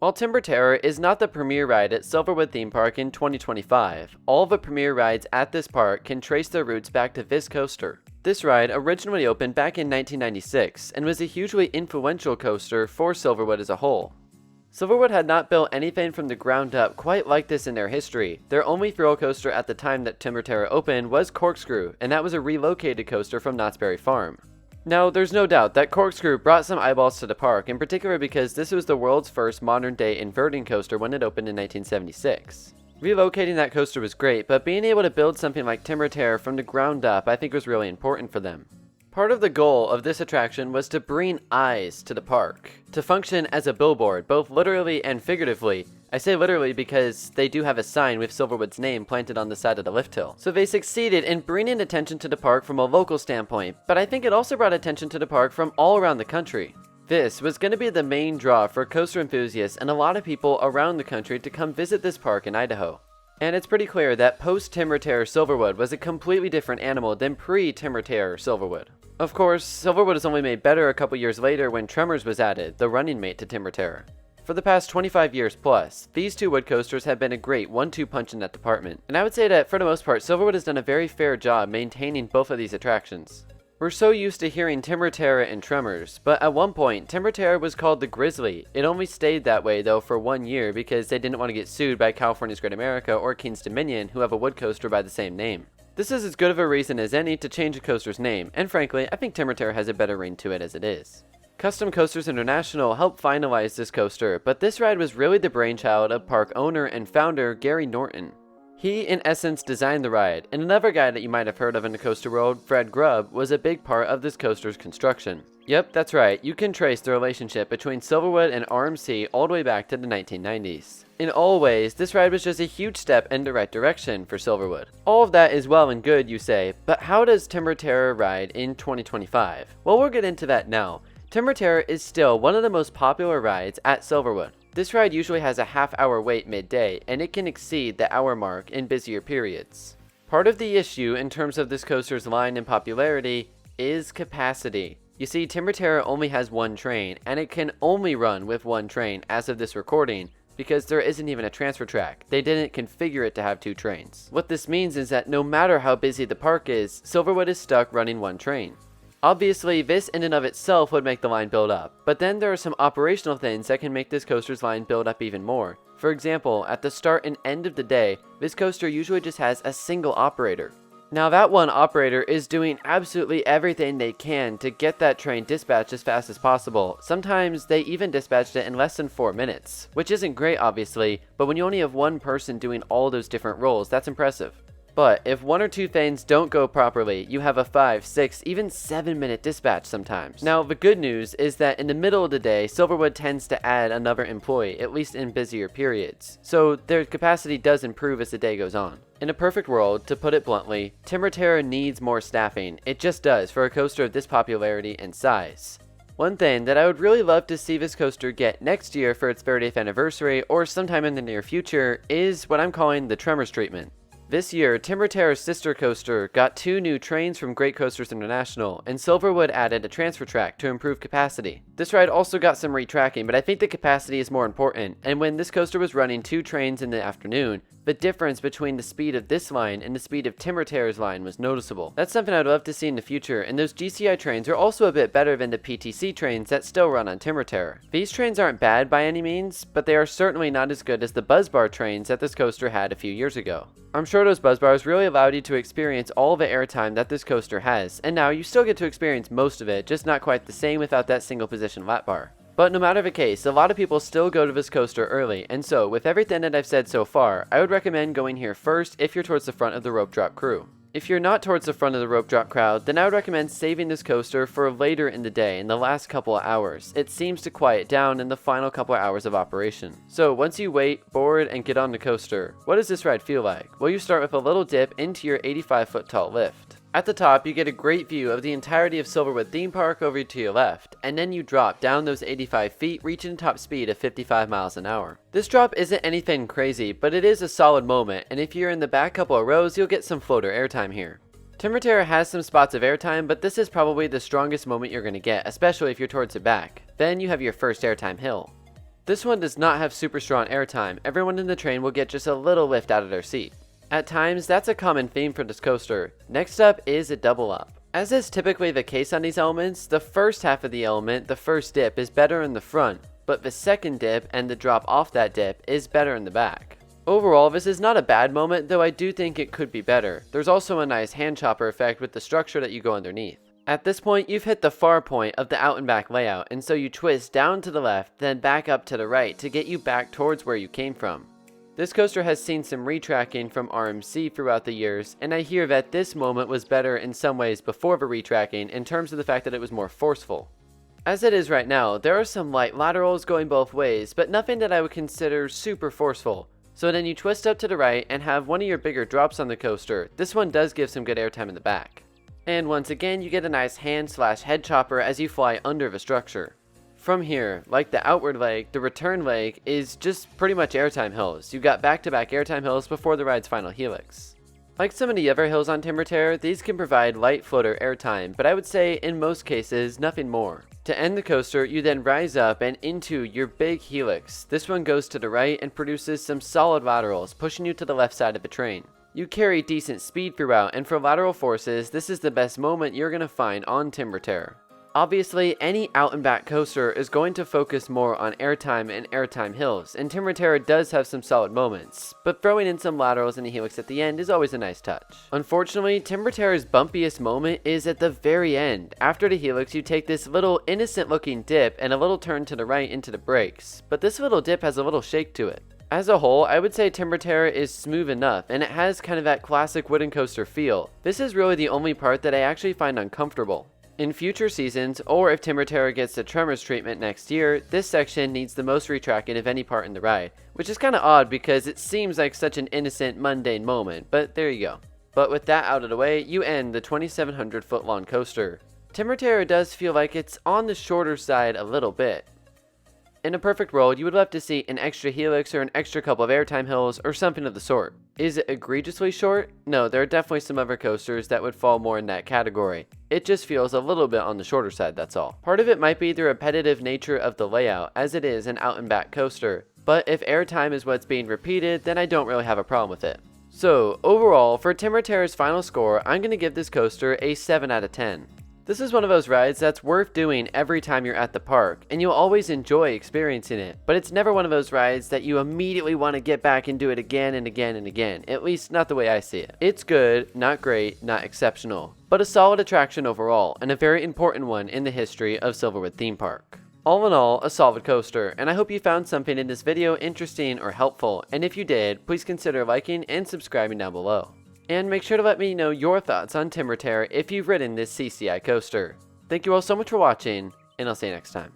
While Timber Terror is not the premier ride at Silverwood Theme Park in 2025, all of the premier rides at this park can trace their roots back to this coaster. This ride originally opened back in 1996 and was a hugely influential coaster for Silverwood as a whole. Silverwood had not built anything from the ground up quite like this in their history. Their only thrill coaster at the time that Timber Terror opened was Corkscrew, and that was a relocated coaster from Knott's Berry Farm. Now, there's no doubt that Corkscrew brought some eyeballs to the park, in particular because this was the world's first modern-day inverting coaster when it opened in 1976. Relocating that coaster was great, but being able to build something like Timber Terror from the ground up I think was really important for them. Part of the goal of this attraction was to bring eyes to the park, to function as a billboard, both literally and figuratively. I say literally because they do have a sign with Silverwood's name planted on the side of the lift hill. So they succeeded in bringing attention to the park from a local standpoint, but I think it also brought attention to the park from all around the country. This was going to be the main draw for coaster enthusiasts and a lot of people around the country to come visit this park in Idaho. And it's pretty clear that post-Timber Terror Silverwood was a completely different animal than pre-Timber Terror Silverwood. Of course, Silverwood was only made better a couple years later when Tremors was added, the running mate to Timber Terror. For the past 25 years plus, these two wood coasters have been a great 1-2 punch in that department, and I would say that for the most part, Silverwood has done a very fair job maintaining both of these attractions. We're so used to hearing Timber Terror and Tremors, but at one point, Timber Terror was called the Grizzly. It only stayed that way though for 1 year because they didn't want to get sued by California's Great America or King's Dominion, who have a wood coaster by the same name. This is as good of a reason as any to change a coaster's name, and frankly, I think Timber Terror has a better ring to it as it is. Custom Coasters International helped finalize this coaster, but this ride was really the brainchild of park owner and founder Gary Norton. He, in essence, designed the ride, and another guy that you might have heard of in the coaster world, Fred Grubb, was a big part of this coaster's construction. Yep, that's right, you can trace the relationship between Silverwood and RMC all the way back to the 1990s. In all ways, this ride was just a huge step in the right direction for Silverwood. All of that is well and good, you say, but how does Timber Terror ride in 2025? Well, we'll get into that now. Timber Terror is still one of the most popular rides at Silverwood. This ride usually has a half-hour wait midday, and it can exceed the hour mark in busier periods. Part of the issue in terms of this coaster's line and popularity is capacity. You see, Timber Terror only has one train, and it can only run with one train as of this recording, because there isn't even a transfer track. They didn't configure it to have two trains. What this means is that no matter how busy the park is, Silverwood is stuck running one train. Obviously, this in and of itself would make the line build up, but then there are some operational things that can make this coaster's line build up even more. For example, at the start and end of the day, this coaster usually just has a single operator. Now that one operator is doing absolutely everything they can to get that train dispatched as fast as possible. Sometimes they even dispatched it in less than 4 minutes, which isn't great obviously, but when you only have one person doing all those different roles, that's impressive. But if one or two things don't go properly, you have a 5, 6, even 7-minute dispatch sometimes. Now, the good news is that in the middle of the day, Silverwood tends to add another employee, at least in busier periods. So their capacity does improve as the day goes on. In a perfect world, to put it bluntly, Timber Terror needs more staffing. It just does for a coaster of this popularity and size. One thing that I would really love to see this coaster get next year for its 30th anniversary or sometime in the near future is what I'm calling the Tremors treatment. This year, Timber Terror's sister coaster got 2 new trains from Great Coasters International, and Silverwood added a transfer track to improve capacity. This ride also got some retracking, but I think the capacity is more important, and when this coaster was running 2 trains in the afternoon, the difference between the speed of this line and the speed of Timber Terror's line was noticeable. That's something I'd love to see in the future, and those GCI trains are also a bit better than the PTC trains that still run on Timber Terror. These trains aren't bad by any means, but they are certainly not as good as the Buzz Bar trains that this coaster had a few years ago. I'm sure those Buzz Bars really allowed you to experience all the airtime that this coaster has, and now you still get to experience most of it, just not quite the same without that single position lap bar. But no matter the case, a lot of people still go to this coaster early, and so with everything that I've said so far, I would recommend going here first if you're towards the front of the rope drop crew. If you're not towards the front of the rope drop crowd, then I would recommend saving this coaster for later in the day, in the last couple of hours. It seems to quiet down in the final couple of hours of operation. So once you wait, board, and get on the coaster, what does this ride feel like? Well, you start with a little dip into your 85-foot tall lift. At the top, you get a great view of the entirety of Silverwood Theme Park over to your left, and then you drop down those 85 feet, reaching top speed of 55 miles an hour. This drop isn't anything crazy, but it is a solid moment, and if you're in the back couple of rows, you'll get some floater airtime here. Timber Terror has some spots of airtime, but this is probably the strongest moment you're going to get, especially if you're towards the back. Then you have your first airtime hill. This one does not have super strong airtime. Everyone in the train will get just a little lift out of their seat. At times, that's a common theme for this coaster. Next up is a double up. As is typically the case on these elements, the first half of the element, the first dip, is better in the front, but the second dip and the drop off that dip is better in the back. Overall, this is not a bad moment, though I do think it could be better. There's also a nice hand chopper effect with the structure that you go underneath. At this point, you've hit the far point of the out and back layout, and so you twist down to the left, then back up to the right to get you back towards where you came from. This coaster has seen some retracking from RMC throughout the years, and I hear that this moment was better in some ways before the retracking in terms of the fact that it was more forceful. As it is right now, there are some light laterals going both ways, but nothing that I would consider super forceful. So then you twist up to the right and have one of your bigger drops on the coaster. This one does give some good airtime in the back. And once again, you get a nice hand/head chopper as you fly under the structure. From here, like the outward leg, the return leg is just pretty much airtime hills. You got back-to-back airtime hills before the ride's final helix. Like some of the other hills on Timber Terror, these can provide light floater airtime, but I would say in most cases, nothing more. To end the coaster, you then rise up and into your big helix. This one goes to the right and produces some solid laterals, pushing you to the left side of the train. You carry decent speed throughout, and for lateral forces, this is the best moment you're going to find on Timber Terror. Obviously, any out and back coaster is going to focus more on airtime and airtime hills, and Timber Terror does have some solid moments, but throwing in some laterals and a helix at the end is always a nice touch. Unfortunately, Timber Terror's bumpiest moment is at the very end. After the helix, you take this little innocent looking dip and a little turn to the right into the brakes, but this little dip has a little shake to it. As a whole, I would say Timber Terror is smooth enough, and it has kind of that classic wooden coaster feel. This is really the only part that I actually find uncomfortable. In future seasons, or if Timber Terror gets the Tremors treatment next year, this section needs the most retracking of any part in the ride, which is kind of odd because it seems like such an innocent, mundane moment, but there you go. But with that out of the way, you end the 2,700 foot long coaster. Timber Terror does feel like it's on the shorter side a little bit. In a perfect world, you would love to see an extra helix or an extra couple of airtime hills or something of the sort. Is it egregiously short? No, there are definitely some other coasters that would fall more in that category. It just feels a little bit on the shorter side, that's all. Part of it might be the repetitive nature of the layout, as it is an out and back coaster. But if airtime is what's being repeated, then I don't really have a problem with it. So, overall, for Timber Terror's final score, I'm going to give this coaster a 7 out of 10. This is one of those rides that's worth doing every time you're at the park, and you'll always enjoy experiencing it, but it's never one of those rides that you immediately want to get back and do it again and again and again, at least not the way I see it. It's good, not great, not exceptional, but a solid attraction overall, and a very important one in the history of Silverwood Theme Park. All in all, a solid coaster, and I hope you found something in this video interesting or helpful, and if you did, please consider liking and subscribing down below. And make sure to let me know your thoughts on Timber Terror if you've ridden this CCI coaster. Thank you all so much for watching, and I'll see you next time.